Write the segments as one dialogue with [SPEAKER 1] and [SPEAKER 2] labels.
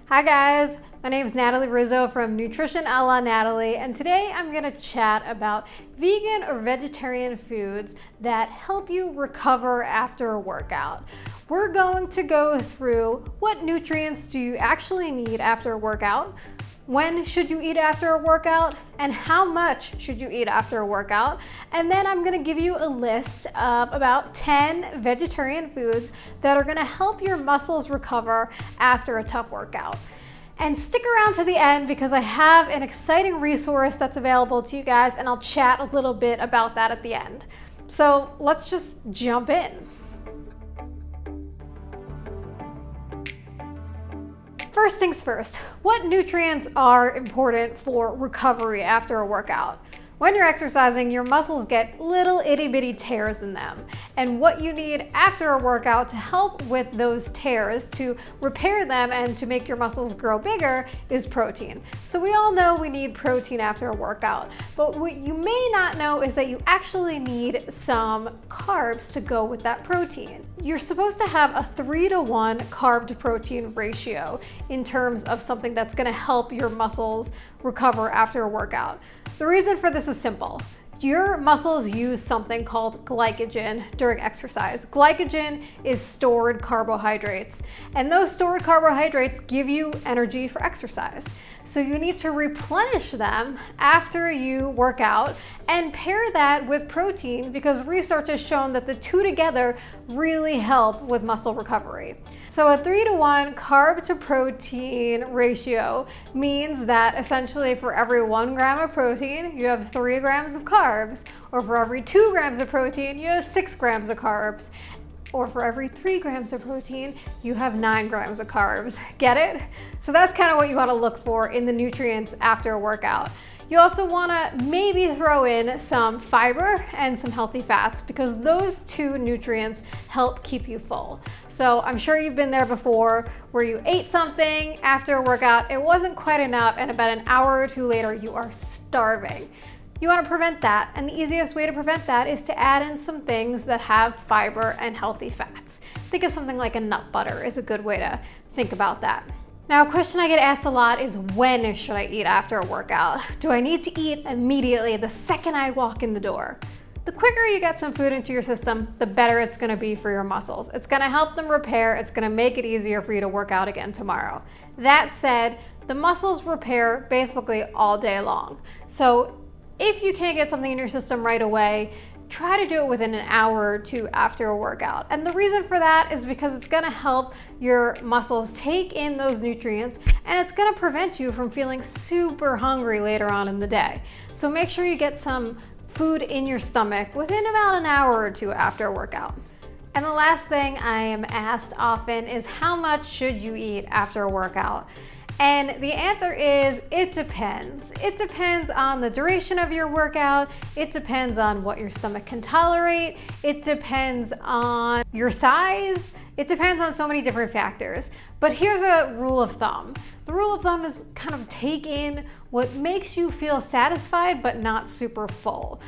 [SPEAKER 1] Hi guys, my name is Natalie Rizzo from Nutrition a la Natalie, and today I'm going to chat about vegan or vegetarian foods that help you recover after a workout. We're going to go through what nutrients do you actually need after a workout, when should you eat after a workout, and how much should you eat after a workout. And then I'm going to give you a list of about 10 vegetarian foods that are going to help your muscles recover after a tough workout. And stick around to the end because I have an exciting resource that's available to you guys, and I'll chat a little bit about that at the end. So let's just jump in. First things first, what nutrients are important for recovery after a workout? When you're exercising, your muscles get little itty bitty tears in them. And what you need after a workout to help with those tears, to repair them and to make your muscles grow bigger, is protein. So we all know we need protein after a workout. But what you may not know is that you actually need some carbs to go with that protein. You're supposed to have a 3-to-1 carb to protein ratio in terms of something that's going to help your muscles recover after a workout. The reason for this is simple. Your muscles use something called glycogen during exercise. Glycogen is stored carbohydrates, and those stored carbohydrates give you energy for exercise. So you need to replenish them after you work out and pair that with protein, because research has shown that the two together really help with muscle recovery. So a 3-to-1 carb to protein ratio means that essentially for every 1 gram of protein, you have 3 grams of carbs, or for every 2 grams of protein, you have 6 grams of carbs, or for every 3 grams of protein, you have 9 grams of carbs. Get it? So that's kind of what you want to look for in the nutrients after a workout. You also want to maybe throw in some fiber and some healthy fats, because those two nutrients help keep you full. So I'm sure you've been there before where you ate something after a workout, it wasn't quite enough, and about an hour or two later you are starving. You want to prevent that, and the easiest way to prevent that is to add in some things that have fiber and healthy fats. Think of something like a nut butter is a good way to think about that. Now, a question I get asked a lot is, when should I eat after a workout? Do I need to eat immediately the second I walk in the door? The quicker you get some food into your system, the better it's going to be for your muscles. It's going to help them repair. It's going to make it easier for you to work out again tomorrow. That said, the muscles repair basically all day long. So if you can't get something in your system right away, try to do it within an hour or two after a workout. And the reason for that is because it's going to help your muscles take in those nutrients, and it's going to prevent you from feeling super hungry later on in the day. So make sure you get some food in your stomach within about an hour or two after a workout. And the last thing I am asked often is, how much should you eat after a workout? And the answer is, it depends. It depends on the duration of your workout. It depends on what your stomach can tolerate. It depends on your size. It depends on so many different factors. But here's a rule of thumb. The rule of thumb is kind of take in what makes you feel satisfied but not super full.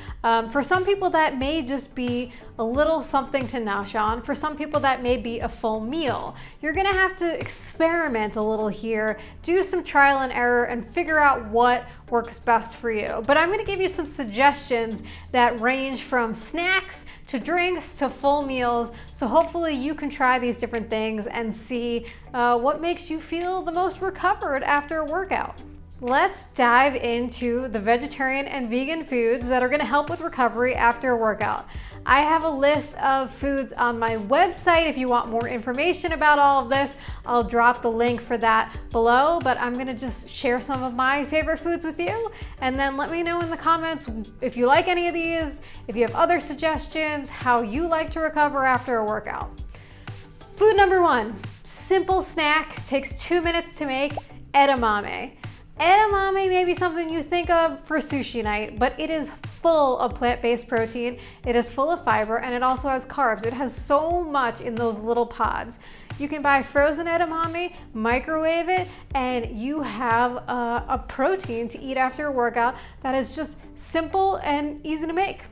[SPEAKER 1] For some people that may just be a little something to nosh on. For some people that may be a full meal. You're gonna have to experiment a little here, do some trial and error, and figure out what works best for you. But I'm gonna give you some suggestions that range from snacks to drinks to full meals. So hopefully you can try these different things and see what makes you feel the most recovered after a workout. Let's dive into the vegetarian and vegan foods that are going to help with recovery after a workout. I have a list of foods on my website. If you want more information about all of this, I'll drop the link for that below, but I'm going to just share some of my favorite foods with you, and then let me know in the comments if you like any of these, if you have other suggestions, how you like to recover after a workout. Food number 1, simple snack, takes 2 minutes to make, edamame. Edamame may be something you think of for sushi night, but it is full of plant-based protein, it is full of fiber, and it also has carbs. It has so much in those little pods. You can buy frozen edamame, microwave it, and you have a protein to eat after a workout that is just simple and easy to make.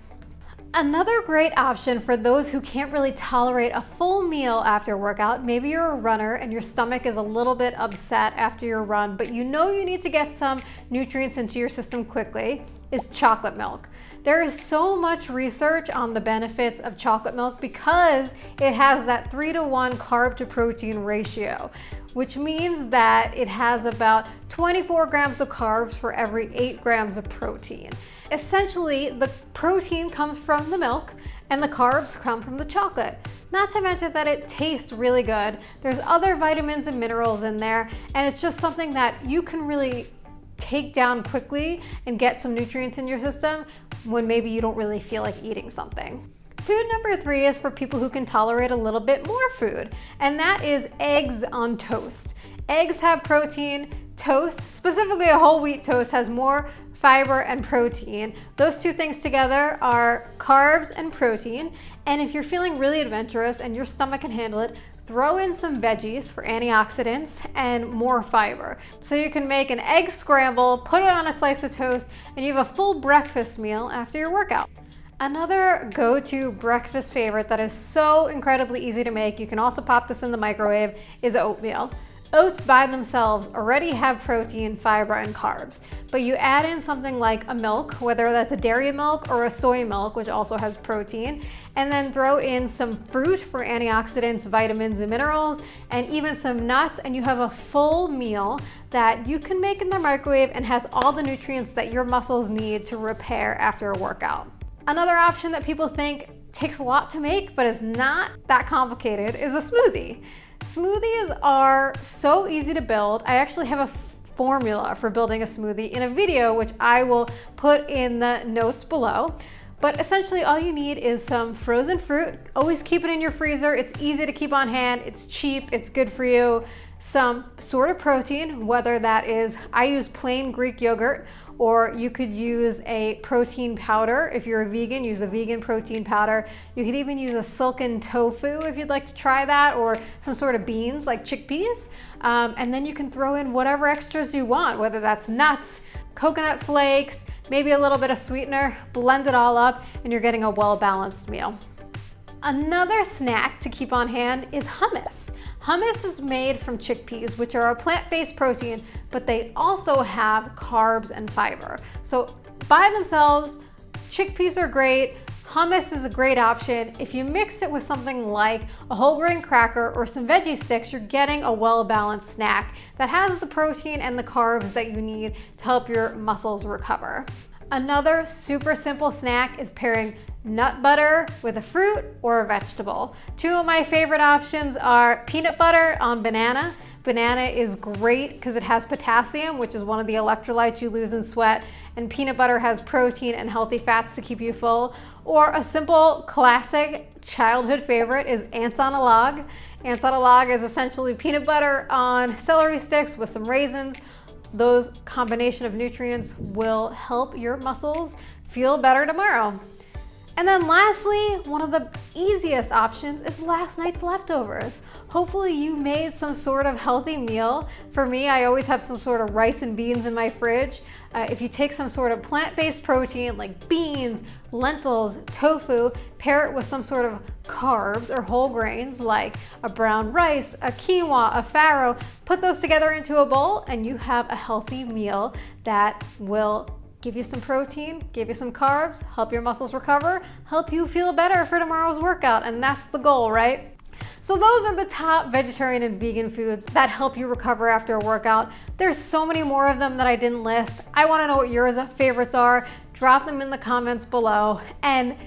[SPEAKER 1] Another great option for those who can't really tolerate a full meal after a workout, maybe you're a runner and your stomach is a little bit upset after your run, but you know you need to get some nutrients into your system quickly, is chocolate milk. There is so much research on the benefits of chocolate milk because it has that 3-to-1 carb to protein ratio, which means that it has about 24 grams of carbs for every 8 grams of protein. Essentially, the protein comes from the milk and the carbs come from the chocolate. Not to mention that it tastes really good. There's other vitamins and minerals in there, and it's just something that you can really take down quickly and get some nutrients in your system when maybe you don't really feel like eating something. Food number 3 is for people who can tolerate a little bit more food, and that is eggs on toast. Eggs have protein. Toast, specifically a whole wheat toast, has more fiber and protein. Those two things together are carbs and protein. And if you're feeling really adventurous and your stomach can handle it, throw in some veggies for antioxidants and more fiber. So you can make an egg scramble, put it on a slice of toast, and you have a full breakfast meal after your workout. Another go-to breakfast favorite that is so incredibly easy to make, you can also pop this in the microwave, is oatmeal. Oats by themselves already have protein, fiber, and carbs, but you add in something like a milk, whether that's a dairy milk or a soy milk, which also has protein, and then throw in some fruit for antioxidants, vitamins, and minerals, and even some nuts, and you have a full meal that you can make in the microwave and has all the nutrients that your muscles need to repair after a workout. Another option that people think takes a lot to make, but is not that complicated, is a smoothie. Smoothies are so easy to build. I actually have a formula for building a smoothie in a video, which I will put in the notes below. But essentially all you need is some frozen fruit. Always keep it in your freezer. It's easy to keep on hand. It's cheap. It's good for you. Some sort of protein, whether that is, I use plain Greek yogurt, or you could use a protein powder. If you're a vegan, use a vegan protein powder. You could even use a silken tofu if you'd like to try that, or some sort of beans like chickpeas. And then you can throw in whatever extras you want, whether that's nuts, coconut flakes, maybe a little bit of sweetener, blend it all up, and you're getting a well-balanced meal. Another snack to keep on hand is hummus. Hummus is made from chickpeas, which are a plant-based protein, but they also have carbs and fiber. So by themselves, chickpeas are great. Hummus is a great option. If you mix it with something like a whole grain cracker or some veggie sticks, you're getting a well-balanced snack that has the protein and the carbs that you need to help your muscles recover. Another super simple snack is pairing nut butter with a fruit or a vegetable. Two of my favorite options are peanut butter on banana. Banana is great because it has potassium, which is one of the electrolytes you lose in sweat, and peanut butter has protein and healthy fats to keep you full. Or a simple classic childhood favorite is ants on a log. Ants on a log is essentially peanut butter on celery sticks with some raisins. Those combination of nutrients will help your muscles feel better tomorrow. And then lastly, one of the easiest options is last night's leftovers. Hopefully you made some sort of healthy meal. For me, I always have some sort of rice and beans in my fridge. If you take some sort of plant-based protein like beans, lentils, tofu, pair it with some sort of carbs or whole grains like a brown rice, a quinoa, a farro, put those together into a bowl and you have a healthy meal that will give you some protein, give you some carbs, help your muscles recover, help you feel better for tomorrow's workout, and that's the goal, right? So those are the top vegetarian and vegan foods that help you recover after a workout. There's so many more of them that I didn't list. I want to know what your favorites are. Drop them in the comments below. And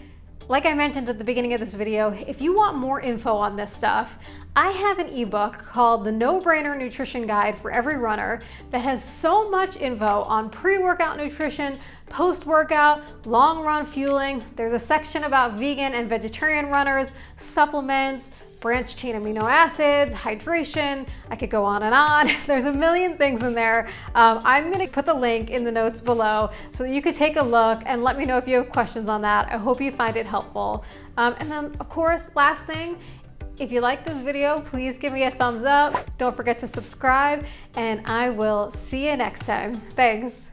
[SPEAKER 1] like I mentioned at the beginning of this video, if you want more info on this stuff, I have an ebook called The No-Brainer Nutrition Guide for Every Runner that has so much info on pre-workout nutrition, post-workout, long-run fueling. There's a section about vegan and vegetarian runners, supplements, branched chain amino acids, hydration. I could go on and on. There's a million things in there. I'm gonna put the link in the notes below so that you could take a look and let me know if you have questions on that. I hope you find it helpful. And then of course, last thing, if you like this video, please give me a thumbs up. Don't forget to subscribe, and I will see you next time. Thanks.